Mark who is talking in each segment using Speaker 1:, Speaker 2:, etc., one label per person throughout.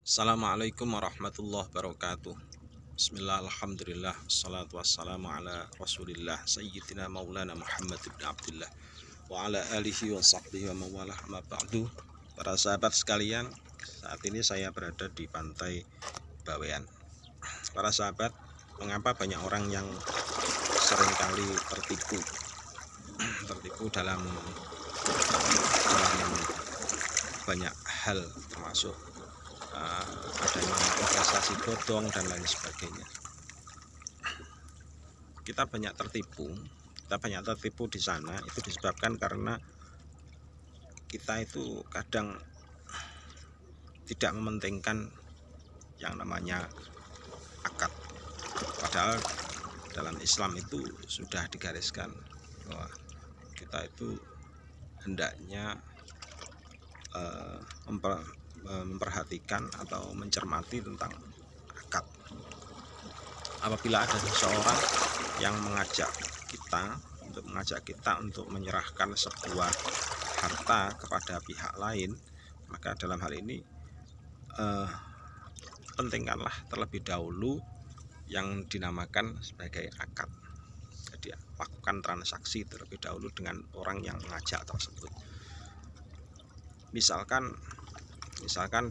Speaker 1: Assalamualaikum warahmatullahi wabarakatuh. Bismillah, alhamdulillah, salatu wassalamu ala rasulillah Sayyidina Maulana Muhammad ibn Abdullah wa ala alihi wa sahbihi wa mawalah ma ba'du. Para sahabat sekalian, saat ini saya berada di pantai Bawean. Para sahabat, mengapa banyak orang yang seringkali tertipu dalam banyak hal, termasuk adanya investasi bodong dan lain sebagainya. Kita banyak tertipu di sana. Itu disebabkan karena kita itu kadang tidak mementingkan yang namanya akad. Padahal dalam Islam itu sudah digariskan bahwa kita itu hendaknya memperhatikan atau mencermati tentang akad. Apabila ada seseorang yang mengajak kita untuk menyerahkan sebuah harta kepada pihak lain, maka dalam hal ini pentingkanlah terlebih dahulu yang dinamakan sebagai akad. Jadi lakukan transaksi terlebih dahulu dengan orang yang mengajak tersebut. Misalkan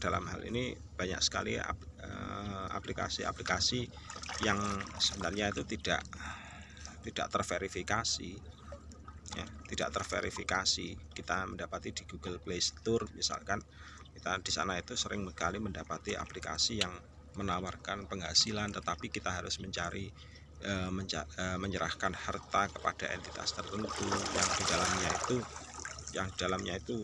Speaker 1: dalam hal ini banyak sekali aplikasi-aplikasi yang sebenarnya itu tidak terverifikasi, ya, tidak terverifikasi. Kita mendapati di Google Play Store misalkan, kita di sana itu sering sekali mendapati aplikasi yang menawarkan penghasilan, tetapi kita harus menyerahkan harta kepada entitas tertentu yang di dalamnya itu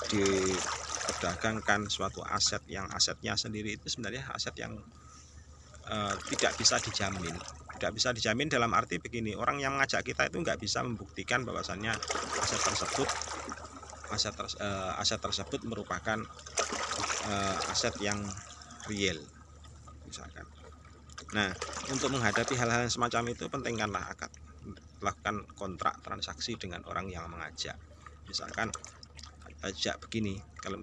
Speaker 1: diperdagangkan suatu aset yang asetnya sendiri itu sebenarnya aset yang tidak bisa dijamin dalam arti begini, orang yang mengajak kita itu nggak bisa membuktikan bahwasannya aset tersebut merupakan aset yang real misalkan. Nah, untuk menghadapi hal-hal semacam itu pentingkanlah akad, lakukan kontrak transaksi dengan orang yang mengajak. Misalkan ajak begini, kalau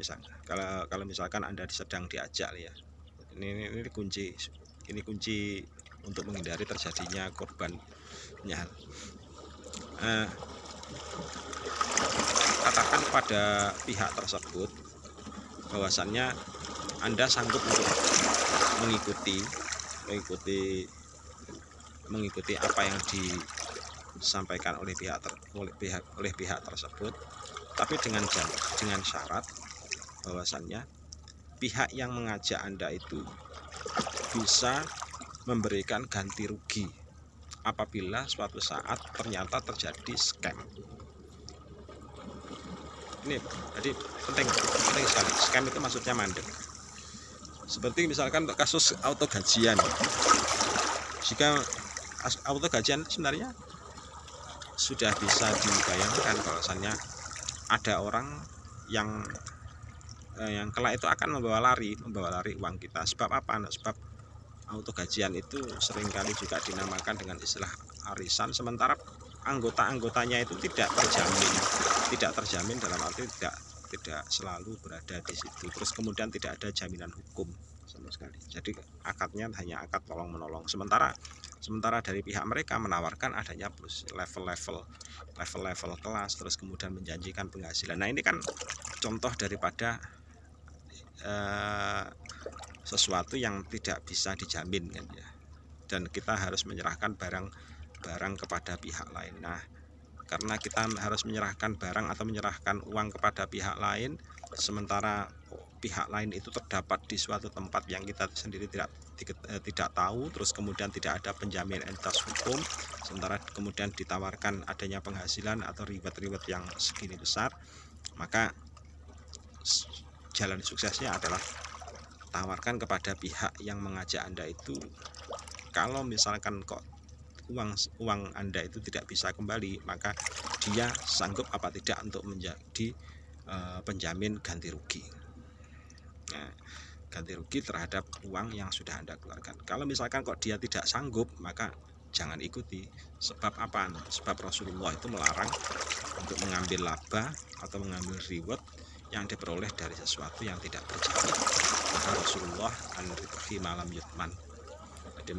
Speaker 1: misalkan Anda sedang diajak, ya, ini kunci untuk menghindari terjadinya korbannya. Katakan kepada pihak tersebut bahwasannya Anda sanggup untuk mengikuti apa yang disampaikan oleh pihak tersebut, tapi dengan syarat bahwasannya pihak yang mengajak Anda itu bisa memberikan ganti rugi apabila suatu saat ternyata terjadi scam. Ini jadi penting sekali. Scam itu maksudnya mandek. Seperti misalkan untuk kasus auto gajian. Jika auto gajian sebenarnya sudah bisa dibayangkan bahwasannya ada orang yang kelak itu akan membawa lari uang kita. Sebab apa? Sebab auto gajian itu seringkali juga dinamakan dengan istilah arisan, sementara anggotanya itu tidak terjamin dalam arti tidak selalu berada di situ. Terus kemudian tidak ada jaminan hukum sama sekali. Jadi akadnya hanya akad tolong menolong. Sementara dari pihak mereka menawarkan adanya plus level kelas, terus kemudian menjanjikan penghasilan. Nah, ini kan contoh daripada sesuatu yang tidak bisa dijamin, kan, ya. Dan kita harus menyerahkan barang kepada pihak lain. Nah, karena kita harus menyerahkan barang atau menyerahkan uang kepada pihak lain, sementara pihak lain itu terdapat di suatu tempat yang kita sendiri tidak tahu, terus kemudian tidak ada penjamin entitas hukum, sementara kemudian ditawarkan adanya penghasilan atau reward yang segini besar, maka jalan suksesnya adalah tawarkan kepada pihak yang mengajak Anda itu, kalau misalkan kok uang Anda itu tidak bisa kembali, maka dia sanggup apa tidak untuk menjadi penjamin ganti rugi. Nah, ganti rugi terhadap uang yang sudah Anda keluarkan. Kalau misalkan kok dia tidak sanggup, maka jangan ikuti. Sebab apa? Sebab Rasulullah itu melarang untuk mengambil laba atau mengambil reward yang diperoleh dari sesuatu yang tidak berjamin. Maka Rasulullah an-ribhi malam yutman. Jadi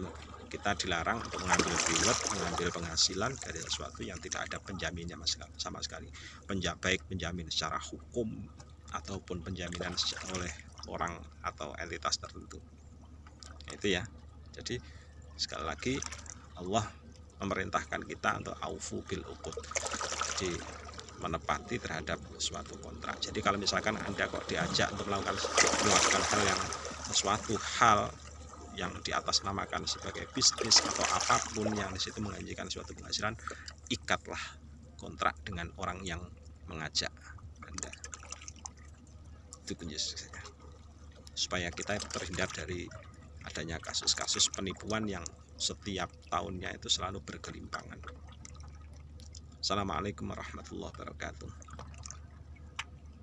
Speaker 1: kita dilarang untuk mengambil reward, mengambil penghasilan dari sesuatu yang tidak ada penjaminnya sama sekali. Baik penjamin secara hukum ataupun penjaminan oleh orang atau entitas tertentu. Itu ya. Jadi sekali lagi Allah memerintahkan kita untuk aufu bil uqud. Jadi menepati terhadap suatu kontrak. Jadi kalau misalkan Anda kok diajak untuk melakukan hal yang suatu hal yang diatasnamakan sebagai bisnis atau apapun yang disitu menjanjikan suatu penghasilan, ikatlah kontrak dengan orang yang mengajak Anda. Itu kuncinya, supaya kita terhindar dari adanya kasus-kasus penipuan yang setiap tahunnya itu selalu bergelimpangan. Assalamualaikum warahmatullahi wabarakatuh.